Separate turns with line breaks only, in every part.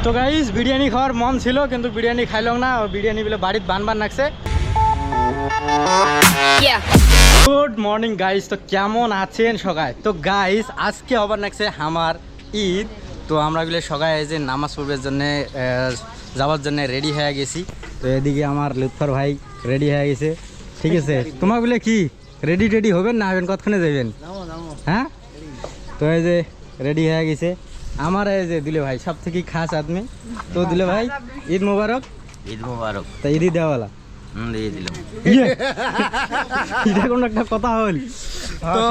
তো গাইস বিরিয়ানি খাওয়ার মন ছিল কিন্তু বিরিয়ানি খাইলাম না, বিরিয়ানি বলে বাড়িতে বানবার নাকছে। গুড মর্নিং গাইস, তো কেমন আছেন সবাই? তো গাইস আজকে আবার নাকছে আমার ঈদ। তো আমরা গুলো সবাই যে নামাজ পড়বার জন্য যাওয়ার জন্য রেডি হয়ে গেছি। তো এদিকে আমার লুৎফর ভাই রেডি হয়ে গেছে, ঠিক আছে? তোমার বলে কি রেডি টেডি হবেন না হবেন, কতক্ষণে যাবেন? হ্যাঁ, তো এই যে রেডি হয়ে গেছে আমার এই যে দিলে ভাই, সব থেকে খাস আদমি। তো দিলে ভাই ঈদ মুবারক।
ঈদ মুবারক।
তা ঈদই দেওয়ালা
দিয়ে দিলাম।
এটা কোনো একটা কথা হল। তো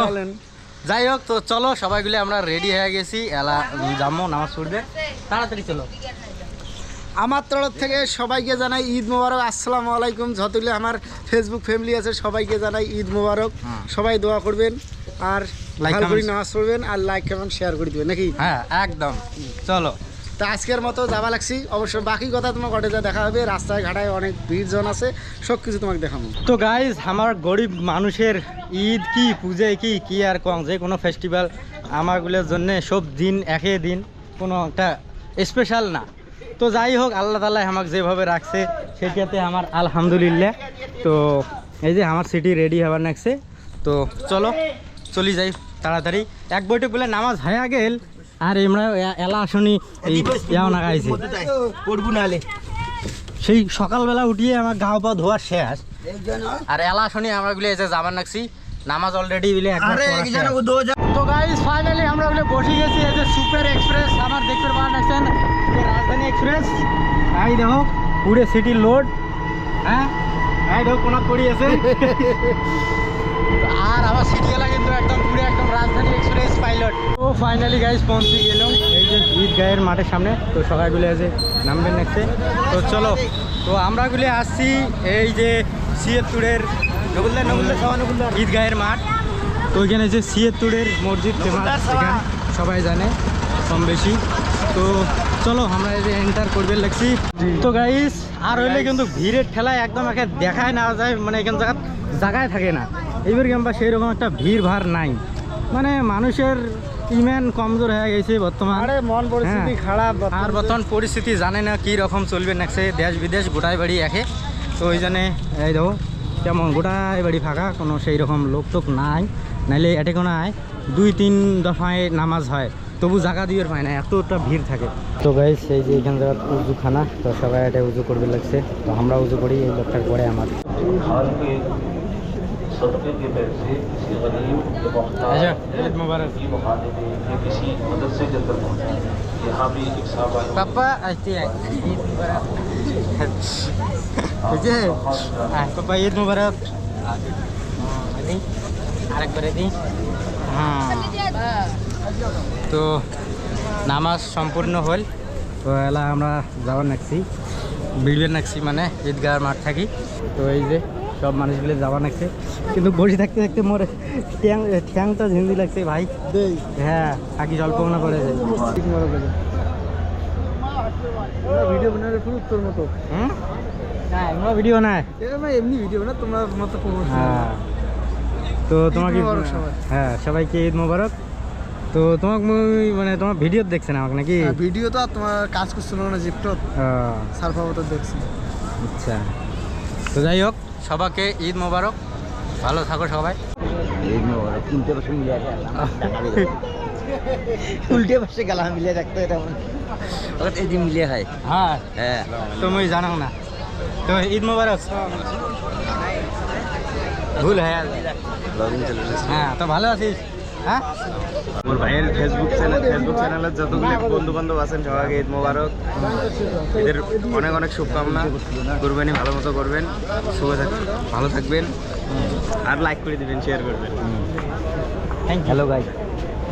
যাই হোক, তো চলো সবাইগুলো আমরা রেডি হয়ে গেছি, এলা যাবো নামাজ পড়বে, তাড়াতাড়ি চলো।
আমার তরফ থেকে সবাইকে জানাই ঈদ মোবারক, আসসালামু আলাইকুম। যতগুলো আমার ফেসবুক ফ্যামিলি আছে সবাইকে জানাই ঈদ মোবারক। সবাই দোয়া করবেন আর ভালো করে নামাজ পড়বেন আর লাইক কমেন্ট শেয়ার করে দিবেন নাকি?
হ্যাঁ একদম, চলো।
তো আজকের মতো যাবা লাগছি, অবশ্য বাকি কথা তোমার ঘটে যা দেখা হবে। রাস্তায় ঘাটায় অনেক ভিড়জন আছে, সব কিছু তোমাকে দেখাবো।
তো গাইজ আমার গরিব মানুষের ঈদ কি পূজা কি কি আর কম, যে কোনো ফেস্টিভ্যাল আমারগুলোর জন্য সব দিন একই দিন, কোনো একটা স্পেশাল না। তো যাই হোক, আল্লাহ তাআলা আমাকে যেভাবে রাখছে সেটাতে আমার আলহামদুলিল্লাহ। তো এই যে আমার সিটি রেডি হবার নাকছে, তো চলো চলি যাই তাড়াতাড়ি। এক বৈঠক বলে নামাজ হয়ে গেল আর আমরা এলা আসনি ইয়াও না গাইছি। সেই সকালবেলা উঠিয়ে আমার গাও পা ধোয়া শেষ আর এলা আসনি আমরা গুলো এসে যাবার নাকছি, নামাজ অলরেডি বিলে। তো গাইস ফাইনালি আমরা বলে বসে গেছি এই যে সুপার এক্সপ্রেস, আমার দেখতে পাওয়া নাকছেন রাজধানী এক্সপ্রেস। এই দেখো পুরো সিটি লোড। হ্যাঁ এই দেখো কোনা পড়ি আছে আর আমার সিটিওয়ালা কিন্তু একদম পুরো একদম রাজধানী এক্সপ্রেস পাইলট। তো ফাইনালি গাইস পৌঁছে গেলাম এই যে ঈদগাহের মাঠের সামনে। তো সবাইগুলো যে নামবেন নাকছে, তো চলো। তো আমরাগুলো আসছি এই যে সিয়েতুরের ঈদগাহের মাঠ। তো ওইখানে যে সিয়েতুরের মসজিদ ফেমাস, এখানে সবাই জানে কম বেশি। তো চলো আমরা এই যে এন্টার করবে লাগছি। তো গাইস আর হইলে কিন্তু ভিড়ের ঠেলায় একদম একে দেখায় না যায়, মানে এখানে জায়গায় থাকে না। এইবার কিংবা সেই রকম একটা ভিড় ভাড় নাই, মানে মানুষের ইমান কমজোর হয়ে গেছে বর্তমান।
মন পরিস্থিতি খারাপ,
আর বর্তমান পরিস্থিতি জানে না কি রকম চলবে নাকছে, দেশ বিদেশ গোটাই বাড়ি একে। তো ওই জন্যে এই দেখো কেমন গোটাই বাড়ি ফাঁকা, কোনো সেই রকম লোক টোক নাই। নাইলে এটে কোনো আয় 2-3 দফায় নামাজ হয়, তবু জায়গা দিয়ে পায় না, এতটা ভিড় থাকে। তো গাইস এই যে এখান থেকে উজুখানা, তো সবাই এটা উজু করবে লাগছে। তো আমরা উজু করি, এই লোকটার পরে আমার
सदक़े के पैसे किसी गरीब या मोहताज
ঈদ মোবারক
की मुखालिब या किसी मदरसे के अंदर पहुँचाए। यहाँ भी एक साहब आए
পাপা আইতে ঈদ মোবারক। এই যে পাপা ঈদ মোবারক আরেক করে দিই। হ্যাঁ, তো নামাজ সম্পূর্ণ হল। তো এলা আমরা যাওয়ার নাকছি, বিড়বের নাকছি, মানে ঈদগাহ মাঠ থাকি। তো এই যে সব মানুষগুলো যাওয়া নাকছে, কিন্তু বসে থাকতে থাকতে মোর ঠ্যাংটা ঝিন্দি লাগছে ভাই। হ্যাঁ আগে জল্পনা করে যায়।
ভিডিও বানানোর পুরো তোর মতো।
না এমন ভিডিও না,
এমনি ভিডিও না তোমার মতো।
হ্যাঁ তো তোমাকে,
সবাই।
হ্যাঁ সবাইকে ঈদ মোবারক। তো তোমাকে মানে তোমার ভিডিও দেখছেন আমাকে নাকি?
ভিডিও তো আর তোমার কাজ করছিল না, জিপটো সারফাবো তো দেখছি।
আচ্ছা, তো যাই হোক সবাইকে ঈদ মোবারক, ভালো থাকো সবাই।
ঈদ মুবারক। 3টে বছর মিলে উল্টে পাশে গেলাম মিলে রাখতো, এটা এই দিন মিলে হয়।
হ্যাঁ
হ্যাঁ
তুমি জানো না, তো ঈদ মোবারক। ভুল হ্যাঁ, হ্যাঁ তো ভালো আছিস? হ্যাঁ
আমার ভাইয়ের ফেসবুক চ্যানেলের যতগুলো বন্ধু বান্ধব আছেন সবাইকে ঈদ মোবারক। এদের অনেক অনেক শুভকামনা। কুরবানি ভালো মতো করবেন, ভালো থাকবেন আর লাইক করে দিবেন, শেয়ার করবেন।
Thank you. হ্যালো গাই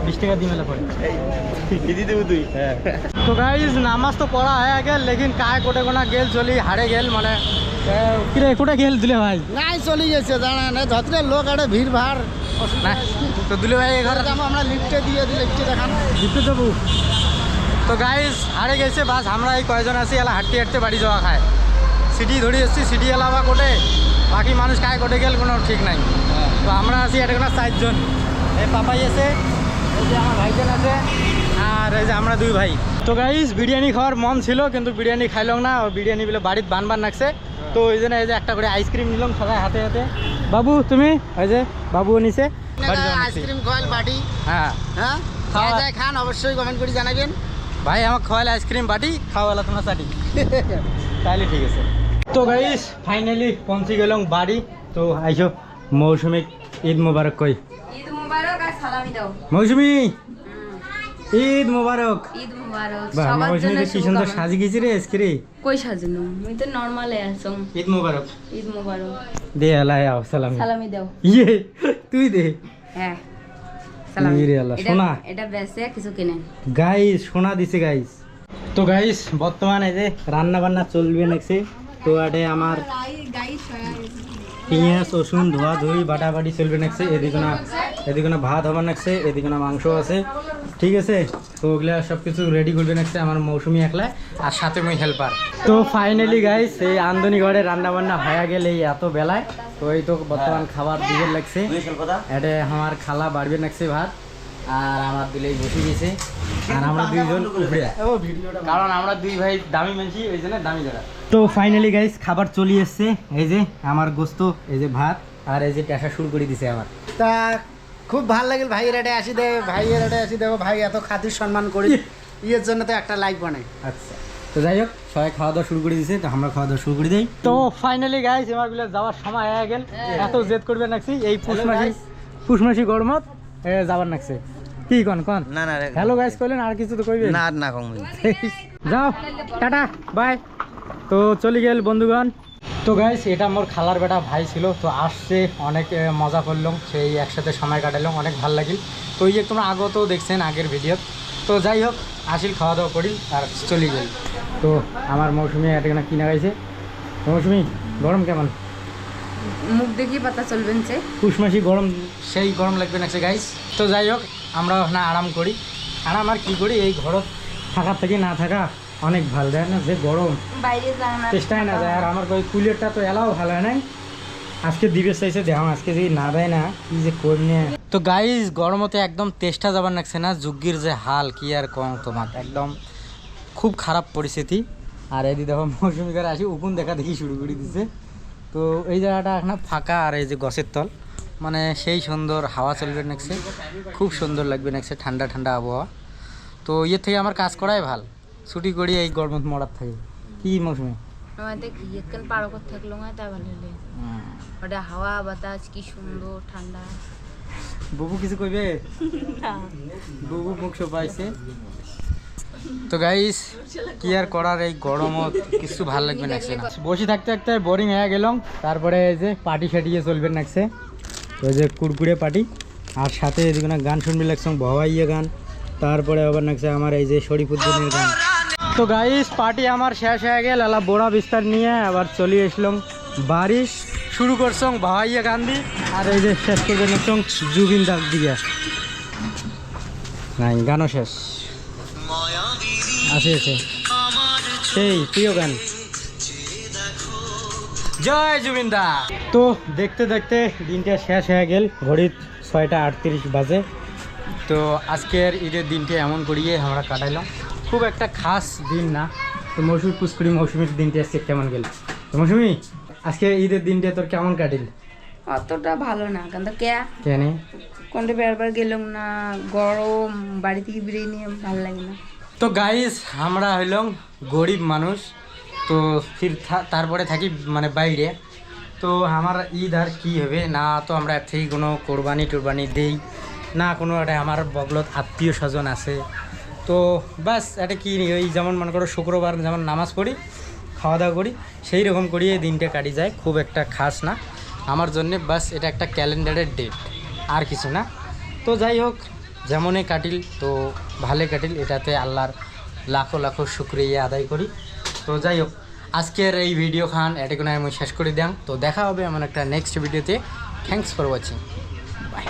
20 টাকা দিয়ে মেলা পড়ে
দিদি দেবো তুই।
হ্যাঁ তো গাইজ নামাজ তো পড়া হয়ে গেল, লেকিন কায় কোটে কোনা গেল চলি হারে গেল, মানে কিরে কোটে গেল দিলে ভাই?
নাই চলে গেছে জানা না, যতটা লোক একটা ভিড় ভাড়
না তো দিলে ভাই ঘরে
যাবো আমরা, লিফটে দিয়ে লিফটে দেখান
জিপতে যাবো। তো গাইজ হারে গেছে বাস, আমরা এই কয়জন আছি এলা হাঁটতে হাঁটতে বাড়ি যাওয়া খায়। সিটি ধরে এসছি, সিটি এলাবা কোটে, বাকি মানুষ কায় কোটে গেল কোনো ঠিক নাই। তো আমরা আছি এটা কোনো 4 জন। এই পাপাই আছে, এই যে আমার ভাইজান আছে, আর আর এই যে আমরা দুই ভাই। তো গাইস বিরিয়ানি খাওয়ার মন ছিল কিন্তু বিরিয়ানি খাইলাম না, বিরিয়ানি বলে বাড়িতে বান লাগছে। তো ওই জন্য এই যে একটা করে আইসক্রিম নিলাম সবাই হাতে হাতে। বাবু তুমি ওই যে বাবুও নিছে
আইসক্রিম খাওয়াল বাটি।
হ্যাঁ
হ্যাঁ
খাওয়া-
যায় খান, অবশ্যই কমেন্ট করে জানাবেন।
ভাই আমাকে খাওয়ালে আইসক্রিম বাটি, খাওয়ালা তোমার চাটি। তাহলে ঠিক আছে। তো গাইস ফাইনালি পৌঁছে গেলাম বাড়ি। তো আইসো মৌসুমি ঈদ মুবারক কই।
ঈদ মুবারক আর সালামি দাও।
মৌসুমি ঈদ মুবারক।
ঈদ মুবারক
বাহ
সবার
মৌসুমি
জন্য
তো কি সুন্দর
শুভকামনা।
সাজি গেছি রে আজকে।
কই সাজানো? আমি তো নরমালে আছো।
ঈদ মুবারক।
ঈদ মুবারক।
দে আল্লাহ আও সালামি।
সালামি দাও।
ইয়ে তুই দে।
হ্যাঁ সালামি।
ইরে আল্লাহ, সোনা।
এটা বেচে কিছু কিনে।
গাইস সোনা দিছে গাইস। তো গাইস বর্তমানে যে রান্না বান্না চলবে নাকছে। তো আটে আমার পেঁয়াজ রসুন ধোয়া ধুই বাটাবাটি চলবে নাকছে। এদিকে না ভাত হবার নাকছে, এদিকে না মাংস আছে, ঠিক আছে। তো ওগুলা সব কিছু রেডি করবে নাকছে আমার মৌসুমি একলা, আর সাথে মুই হেল্পার। তো ফাইনালি গাইস এই আন্দনি ঘরে রান্না বান্না হয়ে গেলে এই এত বেলায়। তো এই তো বর্তমান খাবার দিকে লাগছে। এটা আমার খালা বাড়বে নাকছে ভাত, আর আমার দিলেই বসে গেছে। আর আমরা দুইজন উপরে, কারণ আমরা দুই ভাই দামি মানছি ওই জন্য দামি জায়গা। তো ফাইনালি গাইস খাবার চলে এসছে। এই যে আমার গোস্ত, এই যে ভাত, আর এই যে টেসা শুরু করে দিছে আমার।
তা খুব ভালো লাগল ভাইয়ের আটে আসি দেবে, ভাইয়ের আটে আসি দেবো। ভাই এত খাতির সম্মান করি, ইয়ের জন্য তো একটা লাইক বানাই।
আচ্ছা তো যাই হোক সবাই খাওয়া দাওয়া শুরু করে দিয়েছে, তো আমরা খাওয়া দাওয়া শুরু করে দিই। তো ফাইনালি গাইস আমার বিলে যাওয়ার সময় হয়ে গেল। এত জেদ করবে নাকছি এই পুষমাসি গরমত যাবার নাকছে। কি কন
না না
হ্যালো গাইস কইলেন, আর কিছু তো কইবে
না না কম
যাও টাটা বাই। তো চলে গেল বন্ধুগণ। তো গাইস এটা মোর খালার বেটা ভাই ছিল, তো আসছে অনেক মজা করলাম, সেই একসাথে সময় কাটালাম, অনেক ভালো লাগিল। তো এই যে তোমরা আগেও তো দেখছেন আগের ভিডিও। তো যাই হোক আসিল খাওয়া দাওয়া করি আর চলে গেল। তো আমার মৌসুমি এটা কিনা গাইছে। মৌসুমি গরম কেমন?
মুখ দেখি পাতা চলবেন সে।
পুষমাসি গরম, সেই গরম লাগবে না গাইস। তো যাই হোক আমরা না আরাম করি, আরাম আর কি করি, এই ঘরত থাকার থেকে না থাকা অনেক ভালো দেয় না, যে গরম
বাইরে যায় না,
চেষ্টায় না যায়। আর আমার ওই কুলেরটা তো এলাও ভালো হয় নাই, আজকে দিবে চাইছে দেখাম, আজকে যদি না দেয় না কি যে করি না। তো গাইস গরমতে একদম তেষ্টা যাবার লাগছে না, যুগির যে হাল কি আর কম তোমার, একদম খুব খারাপ পরিস্থিতি। আর এদি দেখো মৌসুমি করে আসি উকুন দেখা দেখি শুরু করে দিছে। তো এই জায়গাটা এখন ফাঁকা, আর এই যে গাছের তল, মানে সেই সুন্দর হাওয়া চলবে নাকছে, খুব সুন্দর লাগবে নাকছে, ঠান্ডা ঠান্ডা আবহাওয়া। তো ইয়ের থেকে আমার কাজ করাই ভাল, ছুটি করি এই গরমত মরার থাকে। কি মৌসুমি
আমাদের ইয়েতকান পারো করতে থাকলো না, তাই ভালো হলে ওটা হাওয়া বাতাস কি সুন্দর ঠান্ডা।
বুবু কিছু কইবে? বুবু মুখ পাইছে। তো গাইস কি আর করার, এই গরমত কিছু ভাল লাগবে নাকছে না, বসে থাকতে থাকতে বোরিং হয়ে গেলাম। তারপরে এই যে পার্টি সাটিয়ে চলবে নাকছে, ওই যে কুরকুরে পার্টি, আর সাথে এদিকে না গান শুনবে লাগছে ভবাইয়া গান। তারপরে আবার নাকছে আমার এই যে শরীফুদ্দিনের গান। তো গাইস পার্টি আমার শেষ হয়ে গেল, আলা বোড়া বিস্তার নিয়ে আবার চলে আসলাম বাড়ি। শুরু করছং ভবাইয়া গান দি, আর এই যে শেষ করবে নাকছং জুবিন দার দিকে। নাই গানও শেষ আছে সেই প্রিয় গান জয় জুবিন দা। তো দেখতে দেখতে দিনটা শেষ হয়ে গেল, ঘড়ির 6:38 বাজে। তো আজকের ঈদের দিনটা এমন করিয়ে আমরা কাটাইলাম, খুব একটা খাস দিন না। তো মৌসুমি পুষ্করি মৌসুমির দিনটা আজকে কেমন গেল? তো মৌসুমি আজকে ঈদের দিনটা তোর কেমন কাটিল?
অতটা ভালো না, কারণ কে
কেন
কোনটা বেরবার গেলাম না, গরম, বাড়ি থেকে বেরিয়ে নিয়ে ভালো লাগে না।
তো গাইস আমরা হইলাম গরিব মানুষ, তো ফির তারপরে থাকি মানে বাইরে। তো আমার ঈদ আর কী হবে না, তো আমরা এর থেকে কোনো কোরবানি দেই না, কোনো একটা আমার বগলত আত্মীয় স্বজন আছে। তো বাস এটা কি ওই যেমন মনে করো শুক্রবার যেমন নামাজ পড়ি, খাওয়া দাওয়া করি, সেই রকম করিয়ে দিনটা কাটি যায়, খুব একটা খাস না আমার জন্যে। বাস এটা একটা ক্যালেন্ডারের ডেট, আর কিছু না। তো যাই হোক যেমনই কাটিল তো ভালো কাটিল, এটাতে আল্লাহর লাখো লাখো শুক্রিয়া আদায় করি। তো যাই হোক আজকের এই ভিডিও খান এটা কোনো আমি শেষ করে দিলাম। তো দেখা হবে এমন একটা নেক্সট ভিডিওতে। Thanks for watching, by.